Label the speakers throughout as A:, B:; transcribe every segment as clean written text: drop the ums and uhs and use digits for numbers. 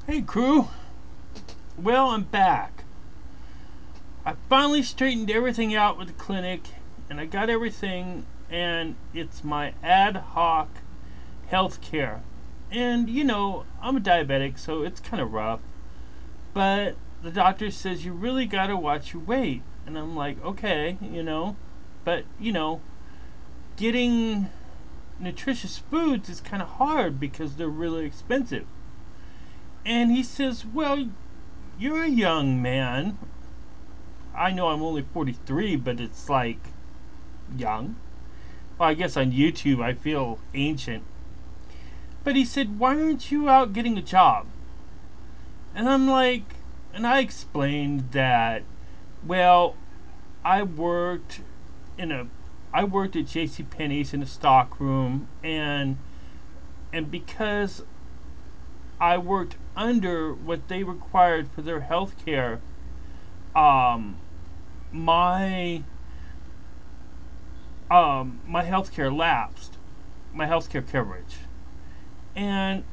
A: Hey crew, well I'm back. I finally straightened everything out with the clinic and I got everything, and it's my ad hoc health care. And I'm a diabetic, so it's kind of rough. But the doctor says you really got to watch your weight. And I'm like, okay, but getting nutritious foods is kind of hard because they're really expensive. And he says, well, you're a young man. I know I'm only 43, but it's like young. Well, I guess on YouTube I feel ancient. But he said, why aren't you out getting a job? And I'm like, and I explained that, well, I worked in a, I worked at J.C. Penney's in a stock room, and because I worked under what they required for their health care, um, my my healthcare lapsed, my healthcare coverage, and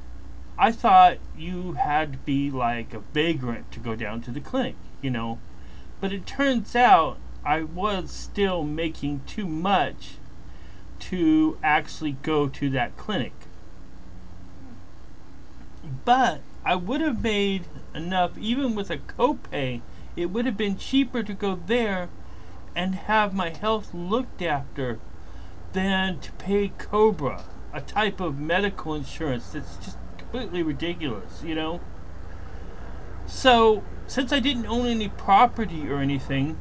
A: I thought you had to be like a vagrant to go down to the clinic. But it turns out I was still making too much to actually go to that clinic. But I would have made enough, even with a copay. It would have been cheaper to go there and have my health looked after than to pay Cobra, a type of medical insurance that's just completely ridiculous. So, since I didn't own any property or anything,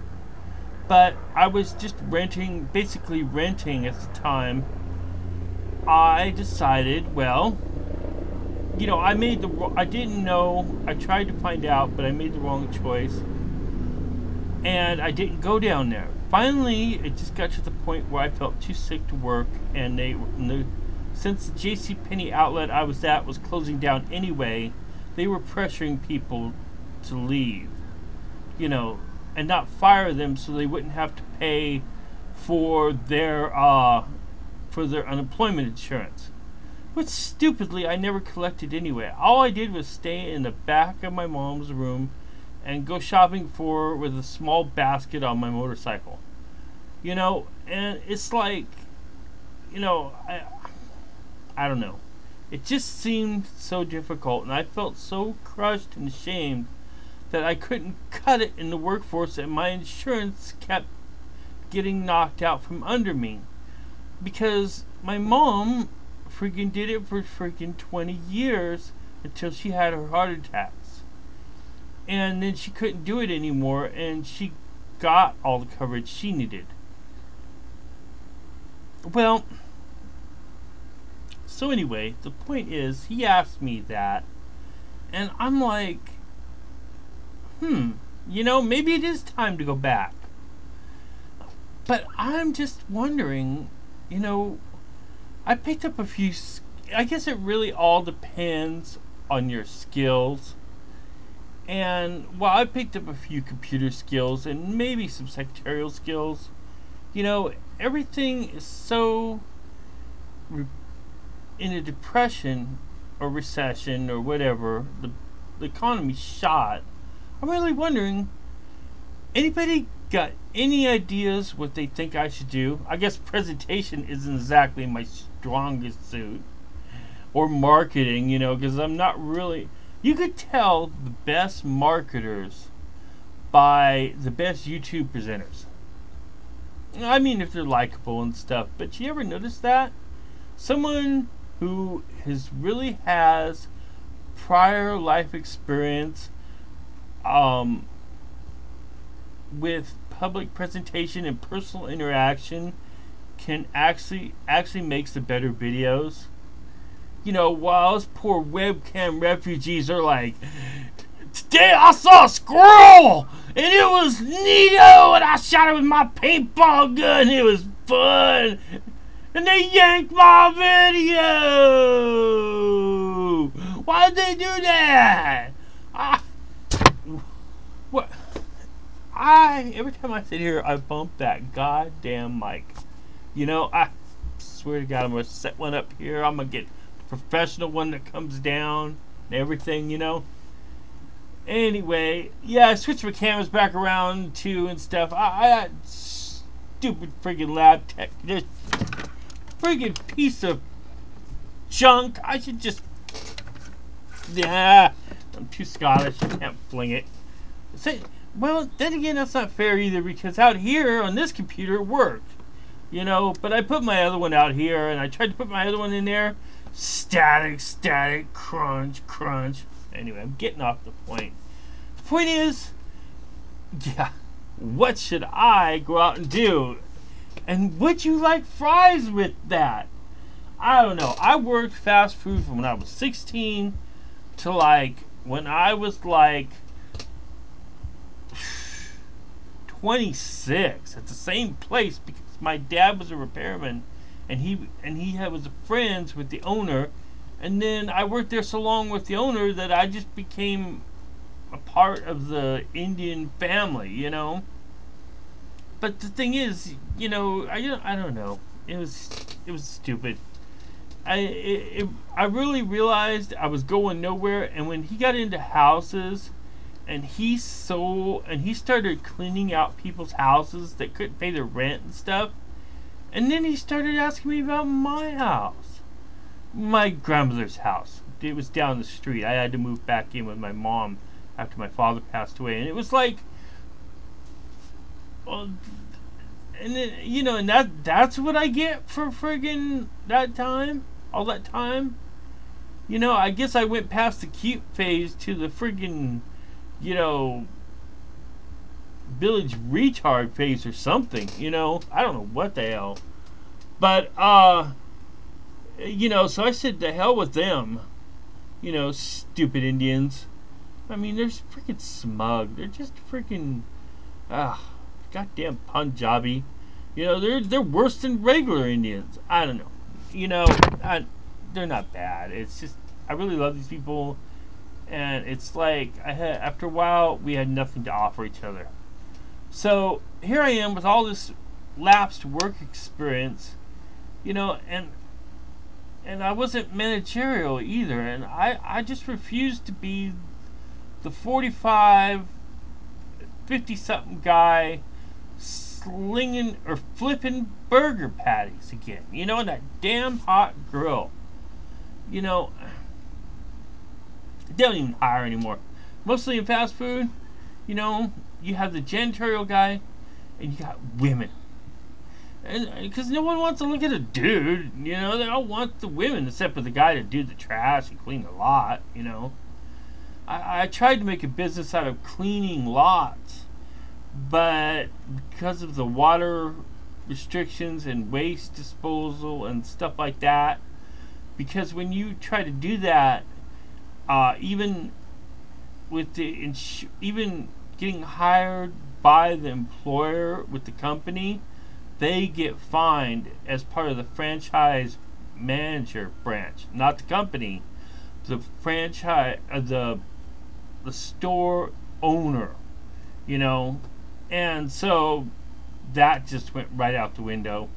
A: but I was just renting, basically renting at the time, I decided, well, I didn't know, I tried to find out, but I made the wrong choice, and I didn't go down there. Finally, it just got to the point where I felt too sick to work, and since the J.C. Penney outlet I was at was closing down anyway, they were pressuring people to leave, and not fire them so they wouldn't have to pay for their unemployment insurance. Which stupidly I never collected anyway. All I did was stay in the back of my mom's room and go shopping for her with a small basket on my motorcycle. And it's like, I don't know. It just seemed so difficult, and I felt so crushed and ashamed that I couldn't cut it in the workforce, and my insurance kept getting knocked out from under me. Because my mom freaking did it for freaking 20 years until she had her heart attacks. And then she couldn't do it anymore, and she got all the coverage she needed. Well, so anyway, the point is, he asked me that, and I'm like, maybe it is time to go back. But I'm just wondering, I picked up a few, I guess it really all depends on your skills. And while I picked up a few computer skills and maybe some secretarial skills, everything is so in a depression or recession or whatever, the economy's shot. I'm really wondering, anybody got any ideas what they think I should do? I guess presentation isn't exactly my strongest suit, or marketing, because I'm not really. You could tell the best marketers by the best YouTube presenters. I mean, if they're likable and stuff. But you ever notice that? Someone who really has prior life experience with public presentation and personal interaction can actually makes the better videos. While us poor webcam refugees are like, today I saw a squirrel and it was neato and I shot it with my paintball gun. It was fun. And they yanked my video. Why did they do that? Every time I sit here, I bump that goddamn mic. I swear to God, I'm gonna set one up here. I'm gonna get the professional one that comes down and everything. Anyway, yeah, I switched my cameras back around too and stuff. I got stupid friggin' lab tech. This friggin' piece of junk. I should just. Yeah, I'm too Scottish. I can't fling it. Well, then again, that's not fair either, because out here on this computer it worked. You know, but I put my other one out here, and I tried to put my other one in there. Static, crunch. Anyway, I'm getting off the point. The point is, yeah, what should I go out and do? And would you like fries with that? I don't know. I worked fast food from when I was 16 to like when I was like 26 at the same place, because my dad was a repairman and he was friends with the owner, and then I worked there so long with the owner that I just became a part of the Indian family, you know. But the thing is, you know, I don't know. It was stupid. I really realized I was going nowhere, and when he got into houses and he started cleaning out people's houses that couldn't pay their rent and stuff, and then he started asking me about my house. My grandmother's house. It was down the street. I had to move back in with my mom after my father passed away, and it was like, well, and then, you know, and that's what I get for friggin' that time, all that time. You know, I guess I went past the cute phase to the friggin', you know, village retard phase or something, you know. I don't know what the hell. But, you know, so I said, to hell with them. You know, stupid Indians. I mean, they're freaking smug. They're just freaking, goddamn Punjabi. You know, they're worse than regular Indians. I don't know. You know, they're not bad. It's just, I really love these people. And it's like, after a while, we had nothing to offer each other. So, here I am with all this lapsed work experience, you know, and I wasn't managerial either, and I just refused to be the 45, 50-something guy slinging or flipping burger patties again, you know, in that damn hot grill. You know, they don't even hire anymore. Mostly in fast food, you know, you have the janitorial guy, and you got women. And because no one wants to look at a dude, you know, they all want the women, except for the guy to do the trash and clean the lot, you know. I tried to make a business out of cleaning lots, but because of the water restrictions and waste disposal and stuff like that, because when you try to do that, even with the even getting hired by the employer with the company, they get fined as part of the franchise manager branch, not the company, the franchise, the store owner, you know. And so that just went right out the window.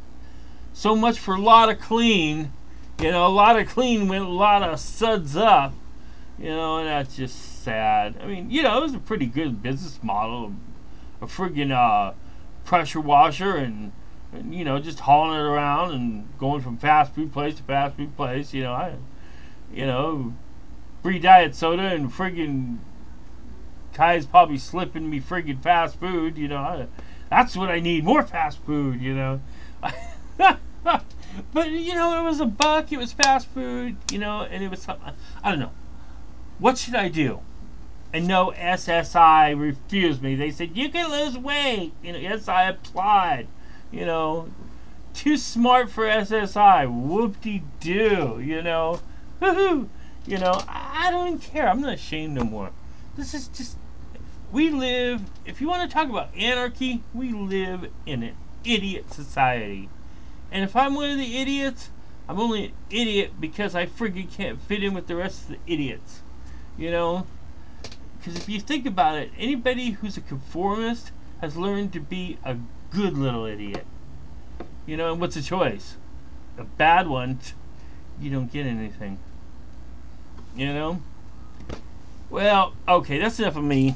A: So much for a lot of clean. You know, a lot of clean went a lot of suds up. You know, and that's just sad. I mean, you know, it was a pretty good business model. A friggin' pressure washer and you know, just hauling it around and going from fast food place to fast food place. You know, free diet soda and friggin' Kai's probably slipping me friggin' fast food. You know, that's what I need, more fast food. You know. But, you know, it was $1. It was fast food, you know, and it was something. I don't know. What should I do? And no, SSI refused me. They said, you can lose weight. You know, yes, I applied. You know, too smart for SSI. Whoop-de-doo, you know. Woohoo. You know, I don't even care. I'm not ashamed no more. This is just, we live, if you want to talk about anarchy, we live in an idiot society. And if I'm one of the idiots, I'm only an idiot because I friggin' can't fit in with the rest of the idiots. You know? Because if you think about it, anybody who's a conformist has learned to be a good little idiot. You know, and what's the choice? A bad one, you don't get anything. You know? Well, okay, that's enough of me.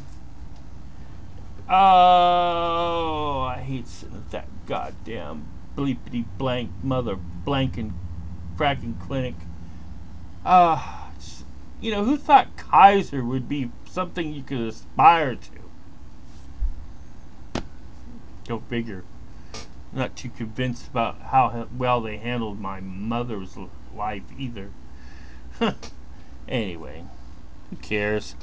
A: Oh, I hate sitting at that goddamn bleepity blank mother blanking cracking clinic. Uh, who thought Kaiser would be something you could aspire to? Go figure. Not too convinced about how well they handled my mother's life either. Anyway, who cares?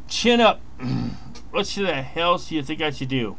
A: Chin up. What the hell do you think I should do?